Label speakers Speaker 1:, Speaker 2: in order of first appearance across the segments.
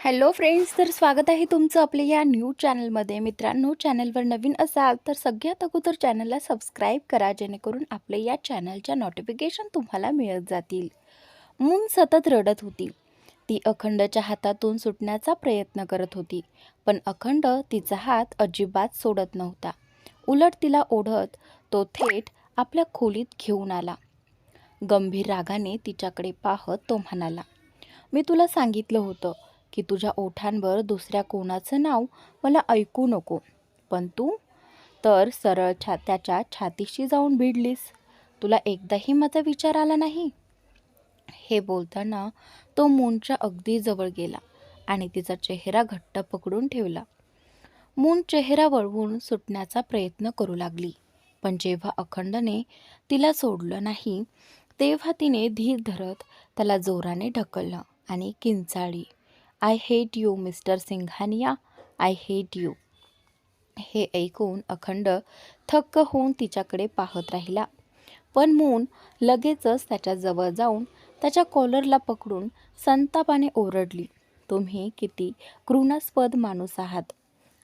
Speaker 1: Hello friends, तर स्वागत आहे तुमचं आपल्या या न्यू चॅनलमध्ये. मित्रांनो, चॅनलवर नवीन असाल तर सगळ्यात अगोदर चॅनलला सबस्क्राईब करा, जेणेकरून आपल्या या चॅनलच्या नोटिफिकेशन तुम्हाला मिळत जातील. मून सतत रडत होती. ती अखंडच्या हातातून सुटण्याचा प्रयत्न करत होती, पण अखंड तिचा हात अजिबात सोडत नव्हता. उलट तिला ओढत तो थेट आपल्या खोलीत घेऊन आला. गंभीर रागाने तिच्याकडे पाहत तो म्हणाला, मी तुला सांगितलं होतं की तुझ्या ओठांवर दुसऱ्या कोणाचं नाव मला ऐकू नको, पण तू तर सरळ त्याच्या छातीशी जाऊन भिडलीस. तुला एकदाही माझा विचार आला नाही. हे बोलताना तो मूनच्या अगदी जवळ गेला आणि तिचा चेहरा घट्ट पकडून ठेवला. मून चेहरा वळवून सुटण्याचा प्रयत्न करू लागली, पण जेव्हा अखंडने तिला सोडलं नाही तेव्हा तिने धीर धरत त्याला जोराने ढकललं आणि किंचाळली, I hate you mister Singhania, I hate you. हे ऐकून अखंड थक्क होऊन तिच्याकडे पाहत राहिला, पण मून लगेचच त्याच्या जवळ जाऊन त्याच्या कॉलरला पकडून संतापाने ओरडली, तुम्ही किती घृणास्पद माणूस आहात.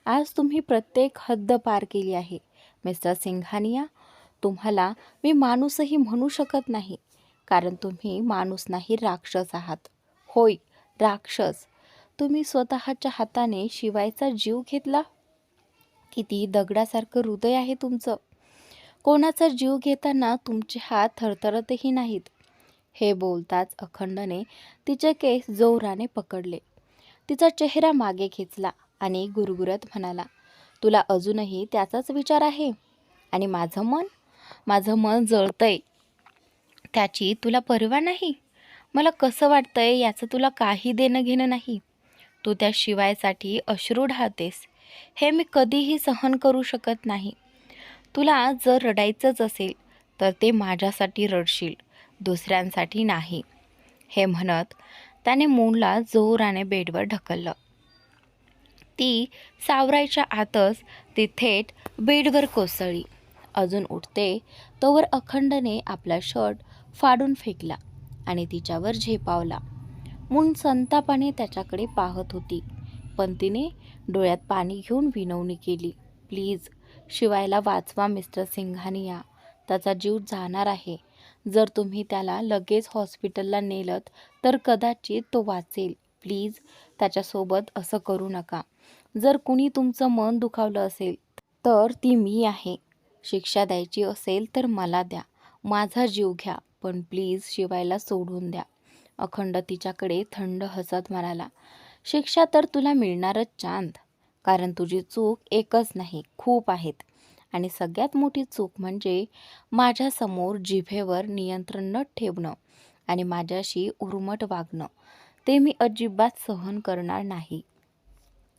Speaker 1: आज तुम्ही प्रत्येक हद्द पार केली आहे मिस्टर सिंघानिया. तुम्हाला मी माणूसही म्हणू शकत नाही, कारण तुम्ही माणूस नाही, राक्षस आहात. होय, राक्षस. तुम्ही स्वतःच्या हाताने शिवायचा जीव घेतला. किती दगडासारखं हृदय आहे तुमचं. कोणाचा जीव घेताना तुमचे हात थरथरतही नाहीत. हे बोलताच अखंडने तिचे केस जोराने पकडले, तिचा चेहरा मागे खेचला आणि गुरगुरत म्हणाला, तुला अजूनही त्याचाच विचार आहे. आणि माझं मन जळतंय, त्याची तुला पर्वा नाही. मला कसं वाटतंय याचं तुला काही देणं घेणं नाही. तू त्या शिवायसाठी अश्रू ढाळतेस, हे मी कधीही सहन करू शकत नाही. तुला जर रडायचंच असेल तर ते माझ्यासाठी रडशील, दुसऱ्यांसाठी नाही. हे म्हणत त्याने मूनला जोराने बेडवर ढकललं. ती सावरायच्या आतच ती थेट बेडवर कोसळली. अजून उठते तोवर अखंडने आपला शर्ट फाडून फेकला आणि तिच्यावर झेपावला. मून संतापाने त्याच्याकडे पाहत होती, पण तिने डोळ्यात पाणी घेऊन विनवणी केली, प्लीज शिवायला वाचवा मिस्टर सिंघानिया. त्याचा जीव जाणार आहे. जर तुम्ही त्याला लगेच हॉस्पिटलला नेलत तर कदाचित तो वाचेल. प्लीज त्याच्यासोबत असं करू नका. जर कुणी तुमचं मन दुखावलं असेल तर ती मी आहे. शिक्षा द्यायची असेल तर मला द्या, माझा जीव घ्या, पण प्लीज शिवायला सोडून द्या. अखंड तिच्याकडे थंड हसत म्हणाला, शिक्षा तर तुला मिळणारच चांद, कारण तुझी चूक एकच नाही, खूप आहेत. आणि सगळ्यात मोठी चूक म्हणजे माझ्यासमोर जिभेवर नियंत्रण न ठेवणं आणि माझ्याशी उर्मट वागणं. ते मी अजिबात सहन करणार नाही.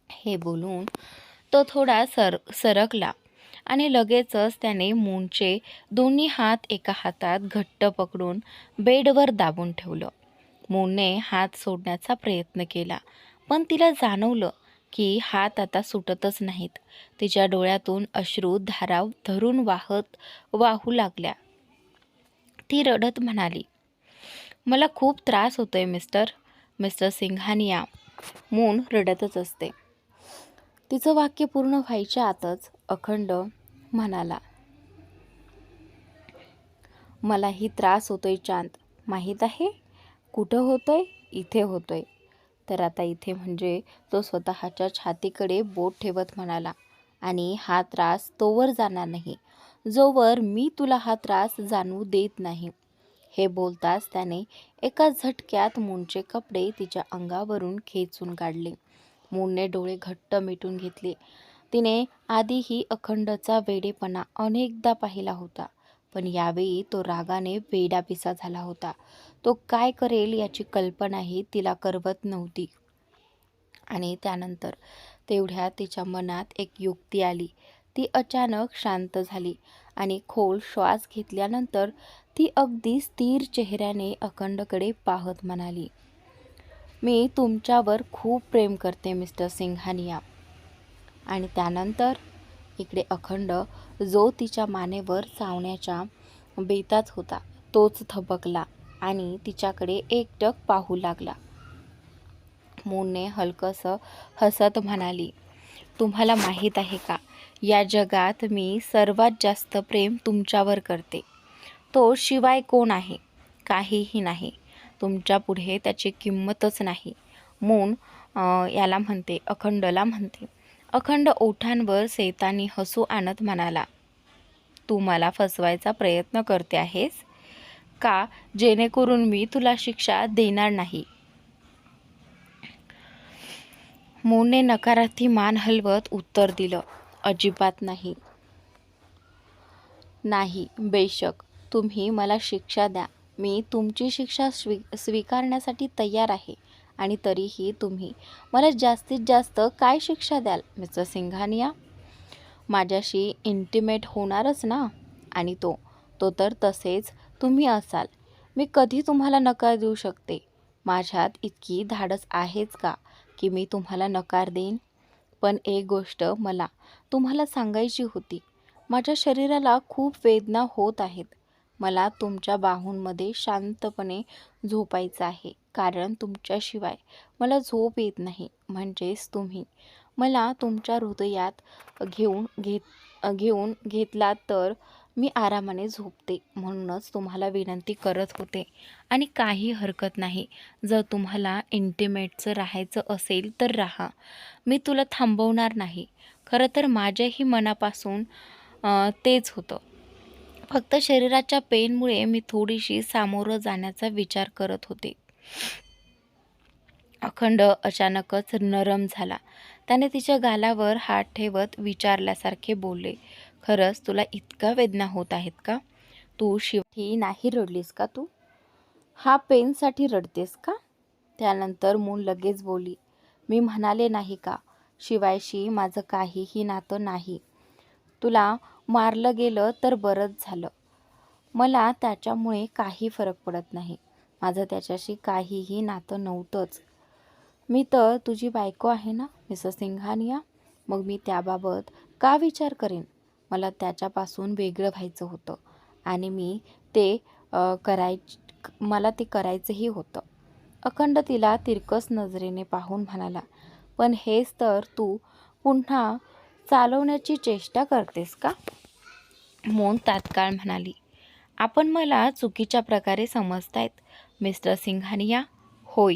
Speaker 1: हे बोलून तो थोडा सरकला आणि लगेचच त्याने मूनचे दोन्ही हात एका हातात घट्ट पकडून बेडवर दाबून ठेवलं. मूनने हात सोडण्याचा प्रयत्न केला, पण तिला जाणवलं की हात आता सुटतच नाहीत. तिच्या डोळ्यातून अश्रू धाराव धरून वाहू लागल्या. ती रडत म्हणाली, मला खूप त्रास होतोय मिस्टर सिंघानिया. मून रडतच असते. तिचं वाक्य पूर्ण व्हायच्या आतच अखंड म्हणाला, मलाही त्रास होतोय चांद, माहीत आहे. कुठं होतोय? इथे होतोय. तर आता इथे म्हणजे तो स्वतःच्या छातीकडे बोट ठेवत म्हणाला, आणि हा त्रास तोवर जाणार नाही जोवर मी तुला हा त्रास जाणवू देत नाही. हे बोलताच त्याने एका झटक्यात मूनचे कपडे तिच्या अंगावरून खेचून काढले. मूनने डोळे घट्ट मिटून घेतले. तिने आधीही अखंडचा वेडेपणा अनेकदा पाहिला होता, पण यावेळी तो रागाने वेडापिसा झाला होता. तो काय करेल याची कल्पनाही तिला करवत नव्हती. आणि त्यानंतर तेवढ्यात तिच्या मनात एक युक्ती आली. ती अचानक शांत झाली आणि खोल श्वास घेतल्यानंतर ती अगदी स्थिर चेहऱ्याने अखंडकडे पाहत म्हणाली, मी तुमच्यावर खूप प्रेम करते मिस्टर सिंघानिया. आणि त्यानंतर इकडे अखंड जो तिच्या मानेवर चावण्याच्या बेतात होता तोच थबकला आणि तिच्याकडे एकटक पाहू लागला. मूनने हलकंसं हसत म्हणाली, तुम्हाला माहीत आहे का, या जगात मी सर्वात जास्त प्रेम तुमच्यावर करते. तो शिवाय कोण आहे? काहीही नाही. तुमच्या पुढे त्याची किंमतच नाही. मून याला म्हणते, अखंडला म्हणते. अखंड ओठांवर सैतानी हसू आणत म्हणाला, तू मला फसवायचा प्रयत्न करते आहेस का, जेणेकरून मी तुला शिक्षा देणार नाही? मूनने नकारार्थी मान हलवत उत्तर दिलं, अजिबात नाही. नाही, बेशक तुम्ही मला शिक्षा द्या. मी तुमची शिक्षा स्वीकारण्यासाठी तयार आहे. आणि तरीही तुम्ही मला जास्तीत जास्त काय शिक्षा द्याल मिस्टर सिंघानिया? माझ्याशी इंटिमेट होणारच ना? आणि तो तर तसेच तुम्ही असाल. मी कधी तुम्हाला नकार देऊ शकते? माझ्यात इतकी धाडस आहेच का की मी तुम्हाला नकार देईन? पण एक गोष्ट मला तुम्हाला सांगायची होती. माझ्या शरीराला खूप वेदना होत आहेत. मला तुमच्या बाहूंमध्ये शांतपणे झोपायचं आहे, कारण तुमच्याशिवाय मला झोप येत नाही. म्हणजेच तुम्ही मला तुमच्या हृदयात घेऊन घेतलात तर मी आरामाने झोपते. म्हणूनच तुम्हाला विनंती करत होते. आणि काही हरकत नाही, जर तुम्हाला इंटिमेटचं राहायचं असेल तर राहा. मी तुला थांबवणार नाही. खरं तर माझ्याही मनापासून तेच होतं. फक्त शरीराच्या पेनमुळे मी थोडीशी सामोरं जाण्याचा विचार करत होते. अखंड अचानकच नरम झाला. त्याने तिच्या गालावर हात ठेवत विचारल्यासारखे बोलले, खरंच तुला इतका वेदना होत आहेत का? तू शिवाय नाही रडलीस का? तू हा पेनसाठी रडतेस का? त्यानंतर मून लगेच बोली, मी म्हणाले नाही का, शिवायशी माझं काहीही नातं नाही. तुला मारलं गेलं तर बरंच झालं. मला त्याच्यामुळे काही फरक पडत नाही. माझं त्याच्याशी काहीही नातं नव्हतंच. मी तर तुझी बायको आहे ना मिसेस सिंघानिया. मग मी त्याबाबत का विचार करेन? मला त्याच्यापासून वेगळं व्हायचं होतं आणि मला ते करायचंही होतं. अखंड तिला तिरकस नजरेने पाहून म्हणाला, पण हेच तर तू पुन्हा चालवण्याची चेष्टा करतेस का? मून तात्काळ म्हणाली, आपण मला चुकीच्या प्रकारे समजतायत मिस्टर सिंघानिया. होय,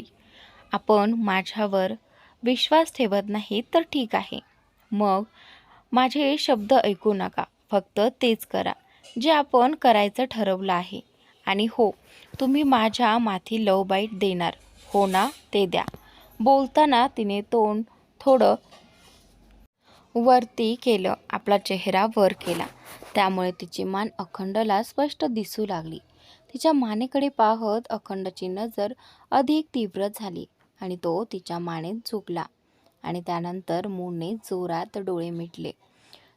Speaker 1: आपण माझ्यावर विश्वास ठेवत नाही तर ठीक आहे. मग माझे शब्द ऐकू नका. फक्त तेच करा जे आपण करायचं ठरवलं आहे. आणि हो, तुम्ही माझ्या माथी लव बाईट देणार हो ना? ते द्या. बोलताना तिने तोंड थोडं वरती केलं, आपला चेहरा वर केला. त्यामुळे तिची मान अखंडला स्पष्ट दिसू लागली. तिच्या मानेकडे पाहत अखंडची नजर अधिक तीव्र झाली आणि तो तिच्या मानेत झुकला. आणि त्यानंतर मूनने जोरात डोळे मिटले.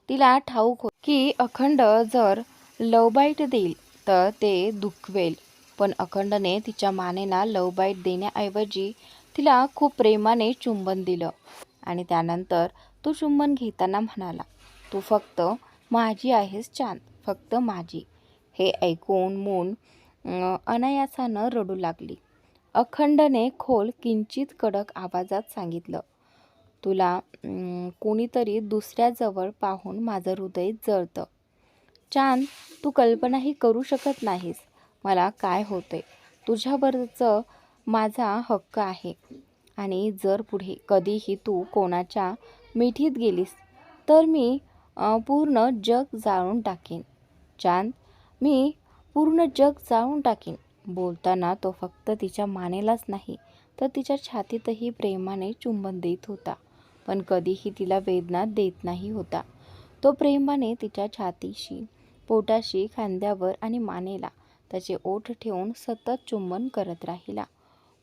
Speaker 1: तिला ठाऊक होते की अखंड जर लव बाईट देईल तर ते दुखवेल. पण अखंडने तिच्या मानेला लव बाईट देण्याऐवजी तिला खूप प्रेमाने चुंबन दिलं. आणि त्यानंतर तो चुंबन घेताना म्हणाला, तू फक्त माझी आहेस चांद, फक्त माझी. हे ऐकून मून अनायासानं रडू लागली. अखंडने खोल किंचित कडक आवाजात सांगितलं, तुला कोणीतरी दुसऱ्याजवळ पाहून माझं हृदय जळतं. चांद, तू कल्पनाही करू शकत नाहीस मला काय होतंय. तुझ्यावरचं माझा हक्क आहे. आणि जर पुढे कधीही तू कोणाच्या मिठीत गेलीस तर मी पूर्ण जग जाळून टाकेन. चांद, मी पूर्ण जग जाळून टाकेन. बोलताना तो फक्त तिच्या मानेलाच नाही तर तिच्या छातीतही प्रेमाने चुंबन देत होता. पण कधीही तिला वेदना देत नाही होता. तो प्रेमाने तिच्या छातीशी, पोटाशी, खांद्यावर आणि मानेला त्याचे ओठ ठेवून सतत चुंबन करत राहिला.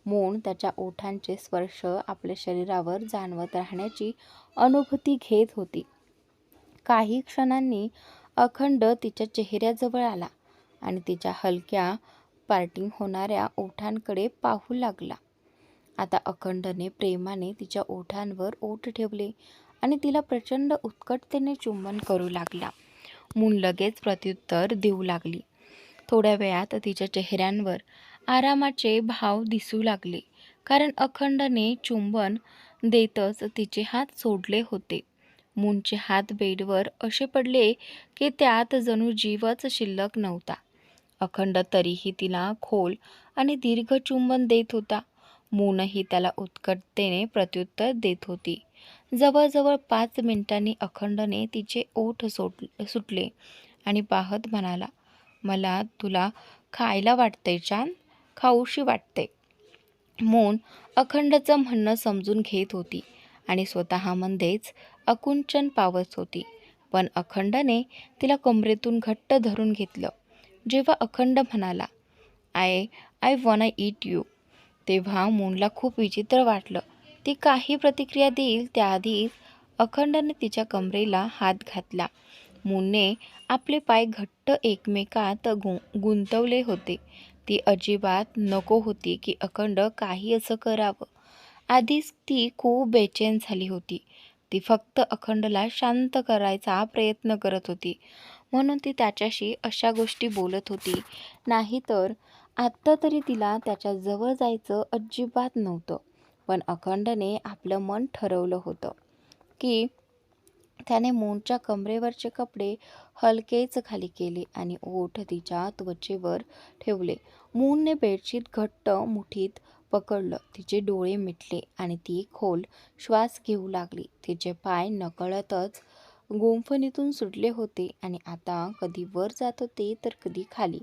Speaker 1: मून त्याच्या ओठांचे स्पर्श आपल्या शरीरावर जाणवत राहण्याची अनुभूती घेत होती. काही क्षणांनी अखंड तिच्या चेहऱ्याजवळ आला आणि तिच्या हलक्या पार्टिंग होणाऱ्या ओठांकडे पाहू लागला. आता अखंडने प्रेमाने तिच्या ओठांवर ओठ ठेवले आणि तिला प्रचंड उत्कटतेने चुंबन करू लागला. मून लगेच प्रत्युत्तर देऊ लागली. थोड्या वेळात तिच्या चेहऱ्यावर आरामाचे भाव दिसू लागले. कारण अखंडने चुंबन देतच तिचे हात सोडले होते. मूनचे हात बेडवर असे पडले की त्यात जणू जीवच शिल्लक नव्हता. अखंड तरीही तिला खोल आणि दीर्घ चुंबन देत होता. मूनही त्याला उत्कटतेने प्रत्युत्तर देत होती. जवळजवळ 5 मिनिटांनी अखंडने तिचे ओठ सुटले आणि पाहत म्हणाला, मला तुला खायला वाटतंय चांद, खाऊशी वाटते. मून अखंडचं म्हणणं समजून घेत होती आणि स्वतःमध्येच आकुंचन पावत होती. पण अखंडने तिला कमरेतून घट्ट धरून घेतलं. जेव्हा अखंड म्हणाला, I I wanna eat you, तेव्हा मूनला खूप विचित्र वाटलं. ती काही प्रतिक्रिया देईल त्याआधीच अखंडने तिच्या कमरेला हात घातला. मूनने आपले पाय घट्ट एकमेकात गुंतवले होते. ती अजिबात नको होती की अखंड काही असं करावं. आधीच ती खूप बेचैन झाली होती. ती फक्त अखंडला शांत करायचा प्रयत्न करत होती. म्हणून ती त्याच्याशी अशा गोष्टी बोलत होती. नाहीतर आत्ता तरी तिला त्याच्या जवळ जायचं अजिबात नव्हतं. पण अखंडने आपलं मन ठरवलं होतं की त्याने मूनच्या कमरेवरचे कपडे हलकेच खाली केले आणि ओठ तिच्या त्वचेवर ठेवले. मूनने बेडशीट घट्ट मुठीत पकडलं. तिचे डोळे मिटले आणि ती खोल श्वास घेऊ लागली. तिचे पाय नकळतच गुंफणीतून सुटले होते आणि आता कधी वर जात होते तर कधी खाली.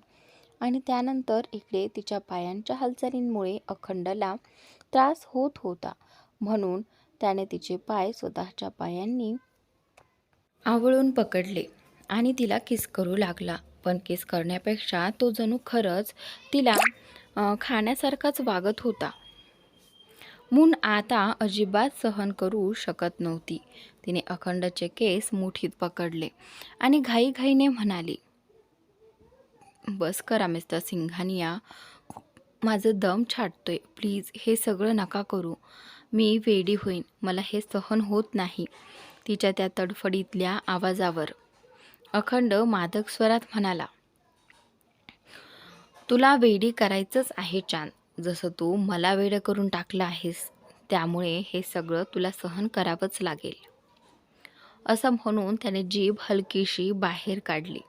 Speaker 1: आणि त्यानंतर इकडे तिच्या पायांच्या हालचालींमुळे अखंडला त्रास होत होता. म्हणून त्याने तिचे पाय स्वतःच्या पायांनी आवळून पकडले आणि तिला किस करू लागला. पण किस करण्यापेक्षा तो जणू खरंच तिला खाण्यासारखाच वागत होता. मून आता अजिबात सहन करू शकत नव्हती. तिने अखंडचे केस मुठीत पकडले आणि घाईघाईने म्हणाली, बस करा मिस्टर सिंघानिया, माझं दम छाटतोय. प्लीज हे सगळं नका करू. मी वेडी होईन. मला हे सहन होत नाही. तिच्या त्या तडफडीतल्या आवाजावर अखंड मादक स्वरात म्हणाला, तुला वेडी करायचंच आहे चांद, जसं तू मला वेडं करून टाकलं आहेस. त्यामुळे हे सगळं तुला सहन करावंच लागेल. असं म्हणून त्याने जीभ हलकीशी बाहेर काढली,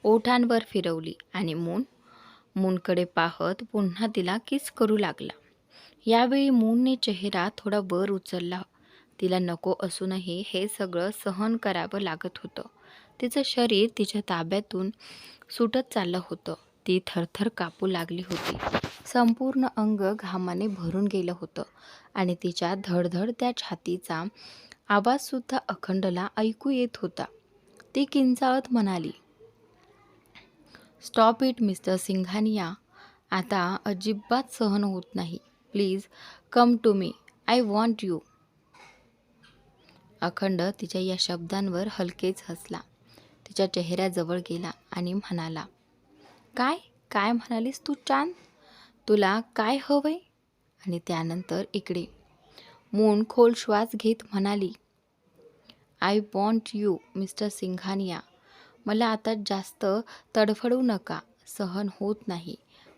Speaker 1: ओठांवर फिरवली आणि मूनकडे पाहत पुन्हा तिला किस करू लागला. यावेळी मूनने चेहरा थोडा वर उचलला. तिला नको असूनही हे सगळं सहन करावं लागत होतं. तिचं शरीर तिच्या ताब्यातून सुटत चाललं होतं. ती थरथर कापू लागली होती. संपूर्ण अंग घामाने भरून गेलं होतं आणि तिच्या धडधडत्या छातीचा आवाजसुद्धा अखंडला ऐकू येत होता. ती किंचाळत म्हणाली, स्टॉप इट मिस्टर सिंघानिया, आता अजिबात सहन होत नाही. Please come to me, I want you. अखंड तिच्या या शब्दांवर हलकेच हसला. तिच्या चेहऱ्याजवळ गेला आणि म्हणाला, काय काय म्हणालीस तू चांद? तुला काय हवंय? आणि त्यानंतर इकडे मून खोल श्वास घेत म्हणाली, I want you mister Singhania. मला आता जास्त तडफडू नका. सहन होत नाही.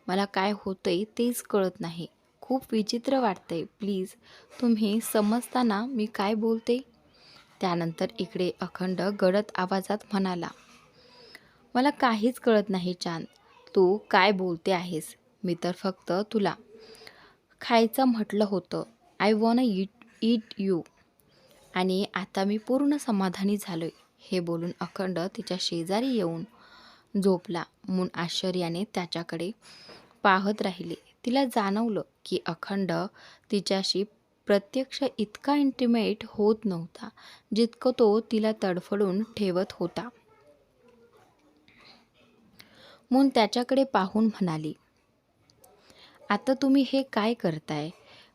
Speaker 1: मला काय होतंय तेच कळत नाही. खूप विचित्र वाटतंय. प्लीज तुम्ही समजता ना मी काय बोलते? त्यानंतर इकडे अखंड गडद आवाजात म्हणाला, मला काहीच कळत नाही चांद, तू काय बोलते आहेस? मी तर फक्त तुला खायचं म्हटलं होतं. I wanna eat you. आणि आता मी पूर्ण समाधानी झालोय. हे बोलून अखंड तिच्या शेजारी येऊन झोपला. मून आश्चर्याने त्याच्याकडे पाहत राहिले. तिला जाणवलं की अखंड तिच्याशी प्रत्यक्ष इतका इंटिमेट होत नव्हता जितकं तो तिला तडफडून ठेवत होता. मून त्याच्याकडे पाहून म्हणाली, आता तुम्ही हे काय करताय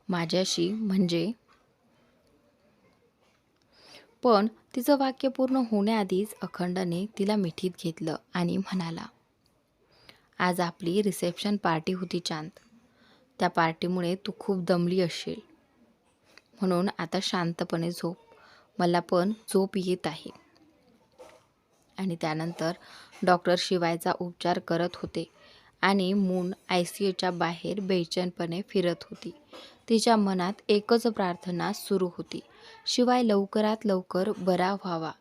Speaker 1: माझ्याशी म्हणजे? पण तिचं वाक्य पूर्ण होण्याआधीच अखंडने तिला मिठीत घेतलं आणि म्हणाला, आज आपली रिसेप्शन पार्टी होती चांद. त्या पार्टीमुळे तू खूप दमली असशील. म्हणून आता शांतपणे झोप. मला पण झोप येत आहे. आणि त्यानंतर डॉक्टर शिवायचा उपचार करत होते आणि मून ICUच्या बाहेर बेचैनपणे फिरत होती. तिच्या मनात एकच प्रार्थना सुरू होती, शिवाय लवकरात लवकर बरा व्हावा.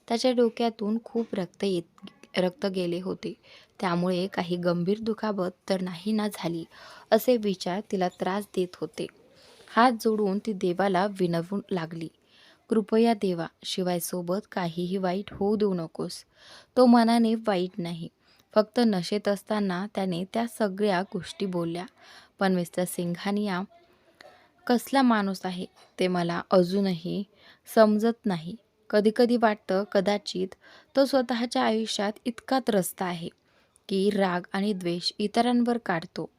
Speaker 1: त्याच्या डोक्यातून खूप रक्त गेले होते, त्यामुळे काही गंभीर दुखापत तर नाही ना झाली असे विचार तिला त्रास देत होते. हात जोडून ती देवाला विनवू लागली, कृपया देवा, शिवाय सोबत काहीही वाईट होऊ देऊ नकोस. तो मनाने वाईट नाही, फक्त नशेत असताना त्याने त्या सगळ्या गोष्टी बोलल्या. पण मिस्टर सिंघानिया कसला माणूस आहे ते मला अजूनही समजत नाही. कधीकधी वाटतं कदाचित तो स्वतःच्या आयुष्यात इतका त्रस्त आहे की राग आणि द्वेष इतरांवर काढतो.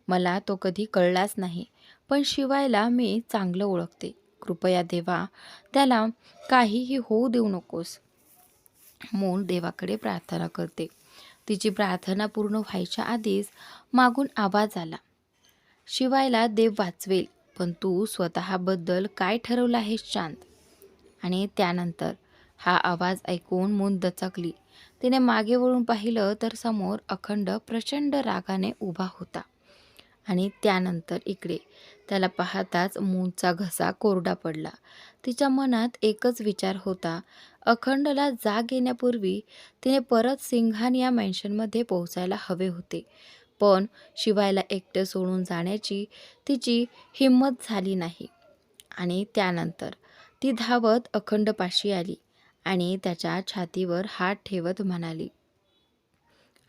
Speaker 1: मला तो कधी कळलाच नाही, पण शिवायला मी चांगलं ओळखते. कृपया देवा, त्याला काहीही होऊ देऊ नकोस. मून देवाकडे प्रार्थना करते. तिची प्रार्थना पूर्ण व्हायच्या आधीच मागून आवाज आला, शिवायला देव वाचवेल, पण तू स्वतःबद्दल काय ठरवलं आहेस शांत? आणि त्यानंतर हा आवाज ऐकून मून दचकली. तिने मागे वळून पाहिलं तर समोर अखंड प्रचंड रागाने उभा होता. आणि त्यानंतर इकडे त्याला पाहताच मूनचा घसा कोरडा पडला. तिच्या मनात एकच विचार होता, अखंडला जाग येण्यापूर्वी तिने परत सिंघानिया मॅन्शनमध्ये पोहोचायला हवे होते. पण शिवायला एकटं सोडून जाण्याची तिची हिंमत झाली नाही. आणि त्यानंतर ती धावत अखंडपाशी आली आणि त्याच्या छातीवर हात ठेवत म्हणाली,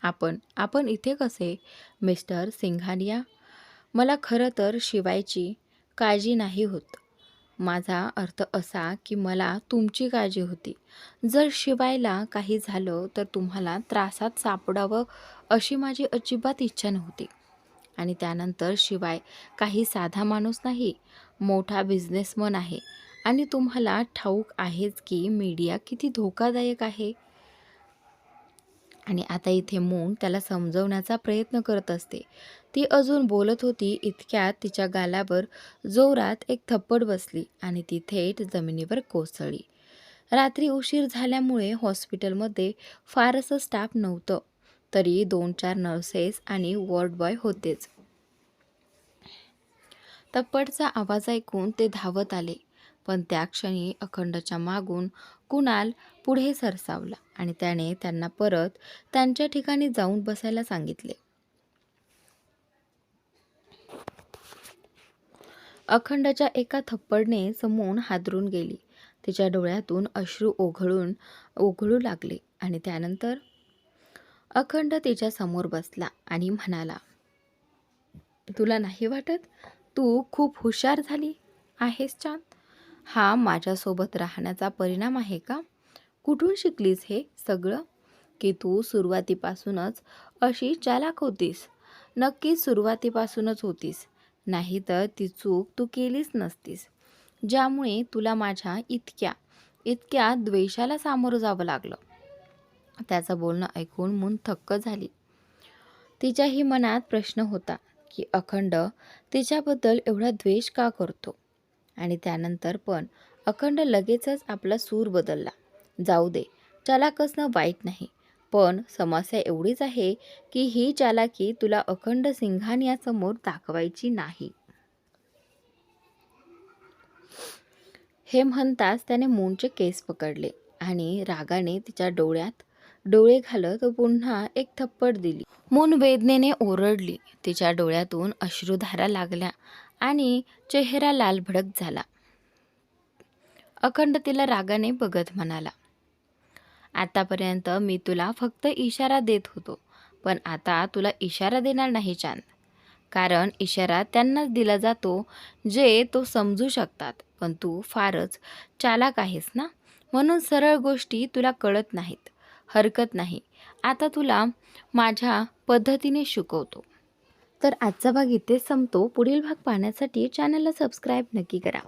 Speaker 1: आपण इथे कसे मिस्टर सिंघानिया? मला खरं तर शिवायची काळजी नाही होत. माझा अर्थ असा की मला तुमची काळजी होती. जर शिवायला काही झालं तर तुम्हाला त्रासात सापडावं अशी माझी अजिबात इच्छा नव्हती. आणि त्यानंतर शिवाय काही साधा माणूस नाही, मोठा बिझनेसमन आहे. आणि तुम्हाला ठाऊक आहेच की मीडिया किती धोकादायक आहे. आणि आता इथे मून त्याला समजवण्याचा प्रयत्न करत असते. ती अजून बोलत होती इतक्यात तिच्या गालावर जोरात एक थप्पड बसली आणि ती थेट जमिनीवर कोसळली. रात्री उशीर झाल्यामुळे हॉस्पिटलमध्ये फारसं स्टाफ नव्हतं, तरी 2-4 नर्सेस आणि वॉर्ड बॉय होतेच. थप्पडचा आवाज ऐकून ते धावत आले, पण त्या क्षणी अखंडच्या मागून कुणाल पुढे सरसावला आणि त्याने त्यांना परत त्यांच्या ठिकाणी जाऊन बसायला सांगितले. अखंडच्या एका थप्पडने मून हादरून गेली. तिच्या डोळ्यातून अश्रू ओघळू लागले आणि त्यानंतर अखंड तिच्या समोर बसला आणि म्हणाला, तुला नाही वाटत तू खूप हुशार झाली आहेस चांद? हा माझ्यासोबत राहण्याचा परिणाम आहे का? कुठून शिकलीस हे सगळं? की तू सुरुवातीपासूनच अशी चालाक होतीस? नक्कीच सुरुवातीपासूनच होतीस, नाहीतर ती चूक तू केलीच नसतीस, ज्यामुळे तुला माझ्या इतक्या द्वेषाला सामोरं जावं लागलं. त्याचं बोलणं ऐकून मून थक्क झाली. तिच्याही मनात प्रश्न होता की अखंड तिच्याबद्दल एवढा द्वेष का करतो. आणि त्यानंतर पण अखंड लगेचच आपला सूर बदलला. जाऊ दे, चालाक असणं वाईट नाही, पण समस्या एवढीच आहे की ही चालाकी तुला अखंड सिंघानियासमोर दाखवायची नाही. हे म्हणताच त्याने मूनचे केस पकडले आणि रागाने तिच्या डोळ्यात डोळे घालत पुन्हा एक थप्पड दिली. मून वेदनेने ओरडली. तिच्या डोळ्यातून अश्रुधारा लागल्या आणि चेहरा लालभडक झाला. अखंड तिला रागाने बघत म्हणाला, आतापर्यंत मी तुला फक्त इशारा देत होतो, पण आता तुला इशारा देणार नाही चांद. कारण इशारा त्यांनाच दिला जातो जे तो समजू शकतात, पण तू फारच चालाक आहेस ना, म्हणून सरळ गोष्टी तुला कळत नाहीत. हरकत नाही, आता तुला माझ्या पद्धतीने शिकवतो. तर आजचा भाग इथेच संपतो. पुढील भाग पाहण्यासाठी चॅनलला सबस्क्राईब नक्की करा.